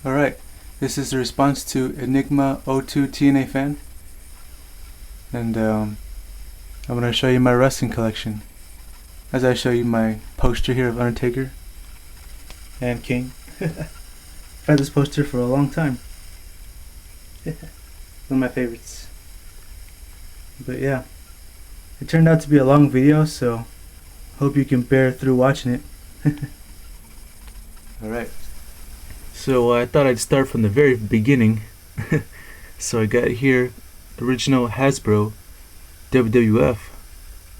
Alright, this is the response to engmia02tnafan, and I'm going to show you my wrestling collection as I show you my poster here of Undertaker and King. I've had this poster for a long time. One of my favorites. But yeah, it turned out to be a long video, so hope you can bear through watching it. Alright. So I thought I'd start from the very beginning. So I got here original Hasbro WWF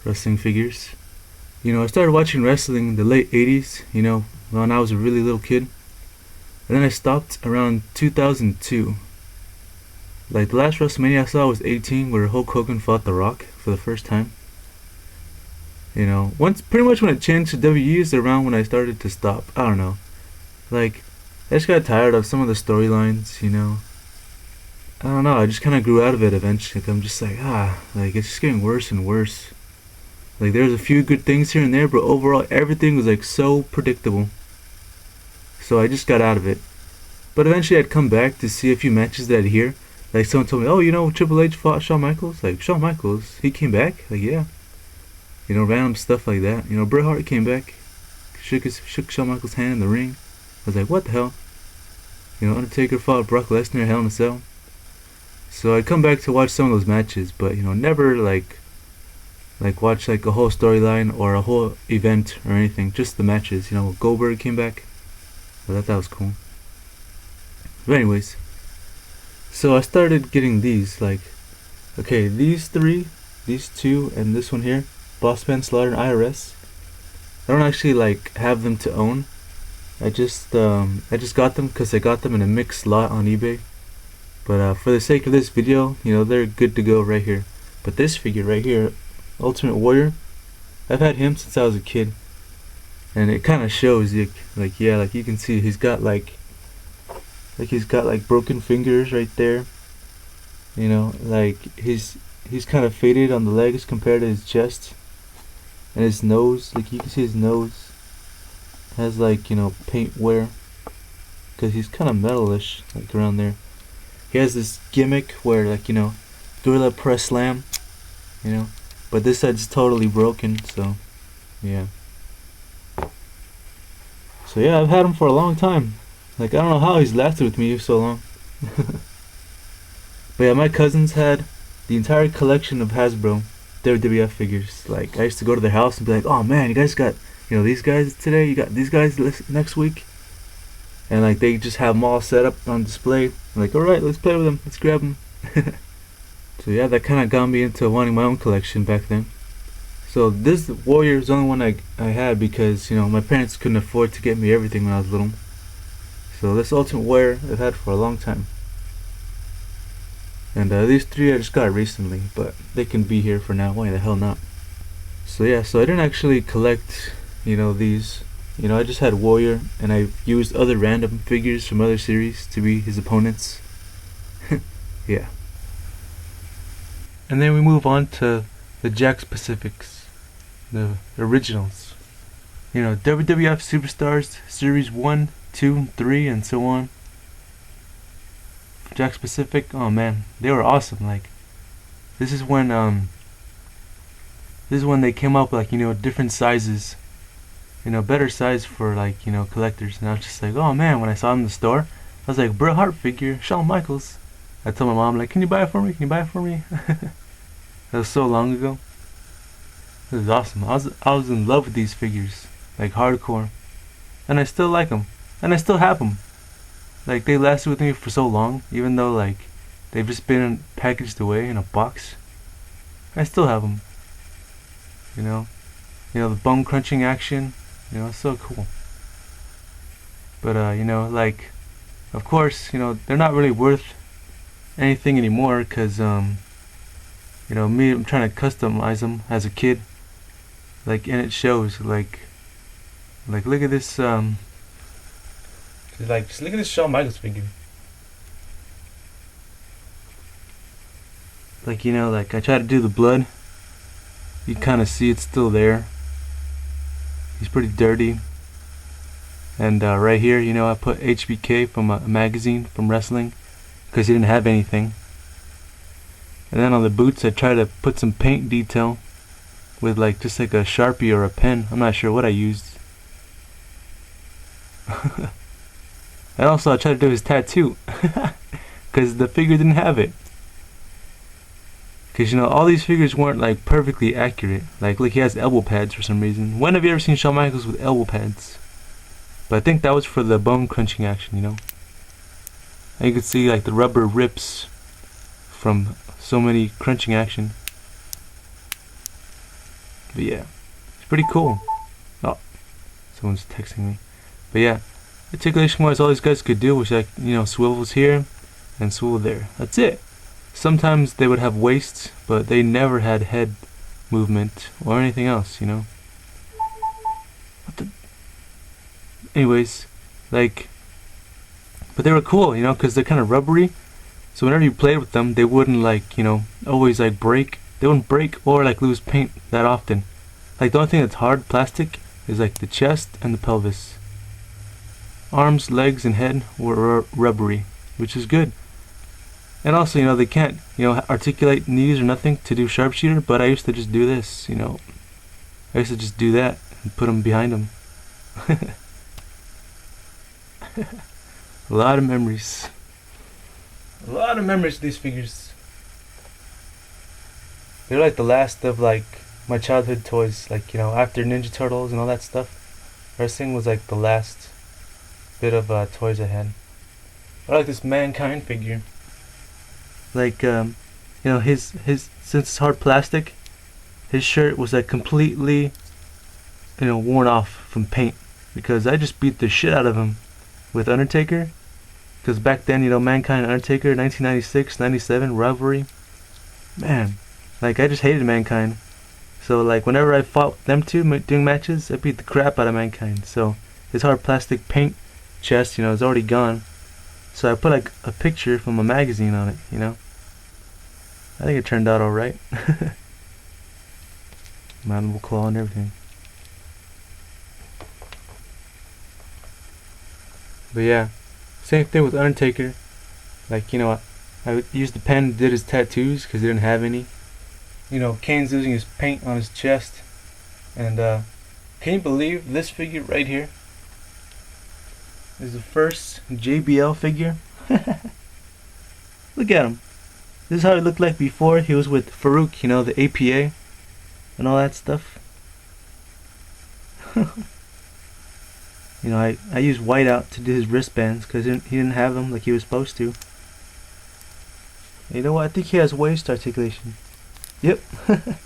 wrestling figures. I started watching wrestling in the late 80s, when I was a really little kid. And then I stopped around 2002. Like, the last WrestleMania I saw was 18, where Hulk Hogan fought The Rock for the first time. Once pretty much when it changed to WWE is around when I started to stop. I don't know. Like, I just got tired of some of the storylines, I don't know, I just kind of grew out of it eventually. I'm just like, it's just getting worse and worse. Like, there's a few good things here and there, but overall everything was like so predictable. So I just got out of it. But eventually I'd come back to see a few matches that I'd hear. Like, someone told me, oh, Triple H fought Shawn Michaels? Like, Shawn Michaels, he came back? Like, yeah. Random stuff like that. Bret Hart came back, shook Shawn Michaels' hand in the ring. I was like, what the hell? Undertaker fought Brock Lesnar, Hell in a Cell. So I'd come back to watch some of those matches, but never like watch like a whole storyline or a whole event or anything. Just the matches. Goldberg came back. I thought that was cool. But anyways, so I started getting these. Like, okay, these three, these two, and this one here, Boss Man, Slaughter, and IRS. I don't actually like have them to own. I just got them because I got them in a mixed lot on eBay. But for the sake of this video, they're good to go right here. But this figure right here, Ultimate Warrior, I've had him since I was a kid, and it kind of shows. Like you can see he's got like broken fingers right there. Like he's kind of faded on the legs compared to his chest, and his nose. Like, you can see his nose has paint wear, because he's kind of metalish, like around there. He has this gimmick where gorilla press slam, but this side's totally broken. So yeah, I've had him for a long time. Like, I don't know how he's lasted with me so long. But yeah, my cousins had the entire collection of Hasbro WWF figures. Like, I used to go to their house and be like, oh man, you guys got these guys today, you got these guys next week, and like they just have them all set up on display. I'm like, alright, let's play with them, let's grab them. So yeah, that kind of got me into wanting my own collection back then. So this Warrior is the only one I had because my parents couldn't afford to get me everything when I was little. So this Ultimate Warrior I've had for a long time. And these three I just got recently, but they can be here for now. Why the hell not? So yeah, so I didn't actually collect these. I just had Warrior, and I used other random figures from other series to be his opponents. Yeah. And then we move on to the Jakks Pacifics, the originals. WWF Superstars Series 1, 2, 3, and so on. Jakks Pacific, oh man, they were awesome. Like, this is when they came up with different sizes, better size for collectors. And I was just like, oh man, when I saw them in the store, I was like, Bret Hart figure, Shawn Michaels. I told my mom, like, can you buy it for me? Can you buy it for me? That was so long ago. It was awesome. I was in love with these figures, like hardcore, and I still like them, and I still have them. Like, they lasted with me for so long, even though they've just been packaged away in a box. I still have them. The bone crunching action, it's so cool. But of course, they're not really worth anything anymore, because me, I'm trying to customize them as a kid, and it shows. Like look at this, just look at this Shawn Michaels figure. I try to do the blood, you kind of see it's still there. He's pretty dirty. And right here, you know, I put HBK from a magazine from wrestling because he didn't have anything. And then on the boots, I tried to put some paint detail with like just like a Sharpie or a pen. I'm not sure what I used. And also I tried to do his tattoo because the figure didn't have it. Because, you know, all these figures weren't like perfectly accurate. Like, look, he has elbow pads for some reason. When have you ever seen Shawn Michaels with elbow pads? But I think that was for the bone crunching action, you know. And you could see like the rubber rips from so many crunching action. But yeah, it's pretty cool. Oh, someone's texting me. But yeah, articulation wise, all these guys could do was like, you know, swivels here and swivel there. That's it. Sometimes they would have waists, but they never had head movement or anything else, you know. What the? Anyways, like, but they were cool, you know, because they're kind of rubbery. So whenever you played with them, they wouldn't like, you know, always like break. They wouldn't break or like lose paint that often. Like the only thing that's hard plastic is like the chest and the pelvis. Arms, legs, and head were rubbery, which is good. And also, you know, they can't, you know, articulate knees or nothing to do sharpshooter, but I used to just do this, you know. I used to just do that and put them behind them. A lot of memories. A lot of memories of these figures. They're like the last of like my childhood toys. Like, you know, after Ninja Turtles and all that stuff, wrestling was like the last bit of toys I had. I like this Mankind figure. Like, you know, his since it's hard plastic, his shirt was like completely, you know, worn off from paint because I just beat the shit out of him with Undertaker. Because back then, you know, Mankind and Undertaker, 1996, 97 rivalry. Man, like I just hated Mankind. So like whenever I fought them two doing matches, I beat the crap out of Mankind. So his hard plastic paint chest, you know, is already gone. So I put like a picture from a magazine on it, you know. I think it turned out alright. Mandible claw and everything. But yeah, same thing with Undertaker. Like, you know, I used the pen, did his tattoos because he didn't have any. You know, Kane's losing his paint on his chest. And can you believe this figure right here is the first JBL figure? Look at him. This is how he looked like before he was with Farouk, you know, the APA and all that stuff. You know, I used whiteout to do his wristbands because he didn't have them like he was supposed to. You know what? I think he has waist articulation. Yep. It's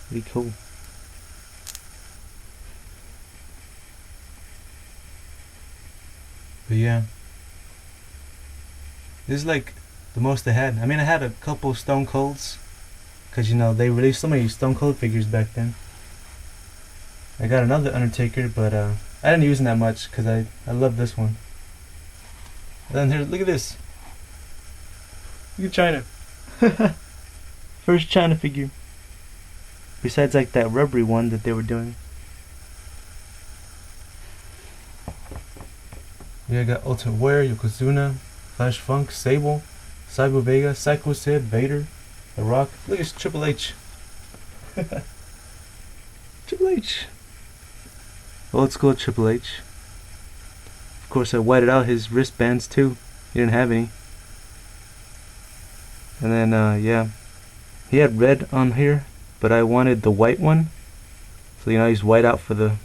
pretty cool. But yeah, this is like the most I had. I mean, I had a couple Stone Colds because, you know, they released so many Stone Cold figures back then. I got another Undertaker, but I didn't use him that much because I love this one. And then here, look at this. Look at China. First China figure. Besides like that rubbery one that they were doing. Yeah, I got Ultimate Warrior, Yokozuna, Flash Funk, Sable, Cyber Vega, Psycho Sid, Vader, The Rock. Look at Triple H. Triple H. Old school Triple H. Of course, I whited out his wristbands too. He didn't have any. And then, yeah, he had red on here, but I wanted the white one. So, you know, I used white out for the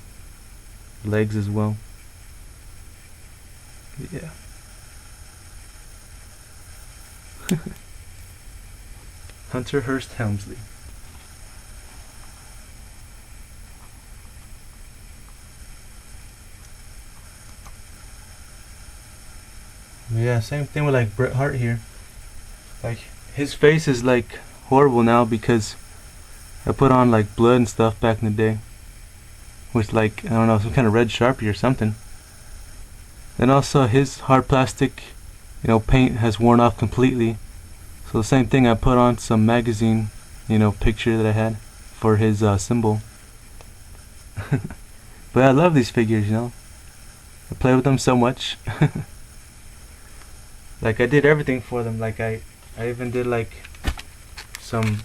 legs as well. Yeah. Hunter Hearst Helmsley. Yeah, same thing with like Bret Hart here. Like his face is like horrible now because I put on like blood and stuff back in the day with like, I don't know, some kind of red Sharpie or something. Then also his hard plastic, you know, paint has worn off completely. So the same thing, I put on some magazine, you know, picture that I had for his symbol. But I love these figures, you know. I play with them so much. Like I did everything for them. Like I even did like some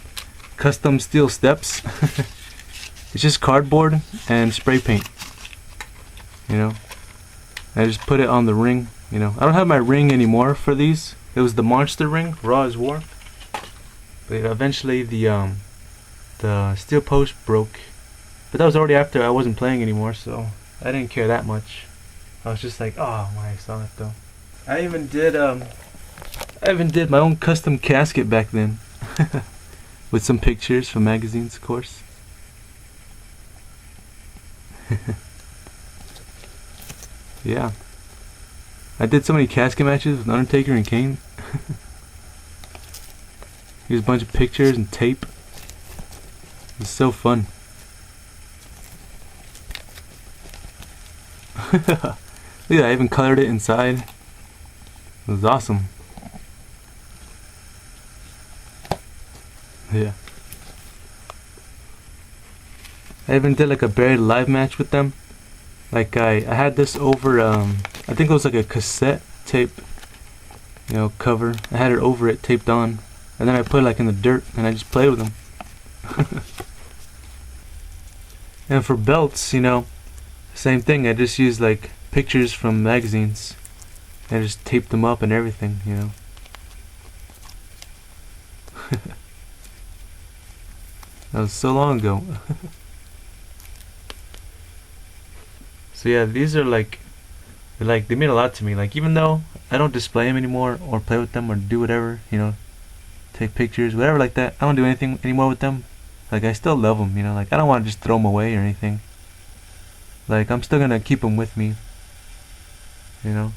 custom steel steps. It's just cardboard and spray paint, you know. I just put it on the ring, you know. I don't have my ring anymore for these. It was the monster ring, Raw as War. But eventually the steel post broke. But that was already after I wasn't playing anymore, so I didn't care that much. I was just like, oh, when I saw it though. I even did my own custom casket back then. With some pictures from magazines, of course. Yeah. I did so many casket matches with Undertaker and Kane. Here's a bunch of pictures and tape. It's so fun. Look at that, I even colored it inside. It was awesome. Yeah. I even did like a buried alive match with them. Like I had this over I think it was like a cassette tape, you know, cover. I had it over it taped on, and then I put it like in the dirt and I just played with them. And for belts, you know, same thing. I just used like pictures from magazines and just taped them up and everything, you know. That was so long ago. So yeah, these are like they mean a lot to me. Like even though I don't display them anymore or play with them or do whatever, you know, take pictures, whatever like that. I don't do anything anymore with them. Like I still love them, you know. Like I don't want to just throw them away or anything. Like I'm still gonna keep them with me, you know.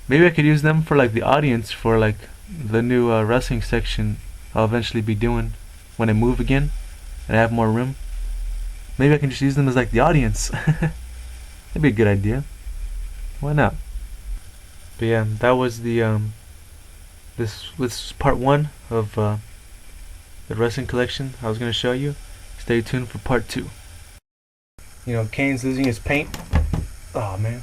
Maybe I could use them for like the audience for like the new wrestling section I'll eventually be doing when I move again and I have more room. Maybe I can just use them as like the audience. That'd be a good idea. Why not? But yeah, that was the this was part 1 of the wrestling collection I was gonna show you. Stay tuned for part 2. You know, Kane's losing his paint. Oh man.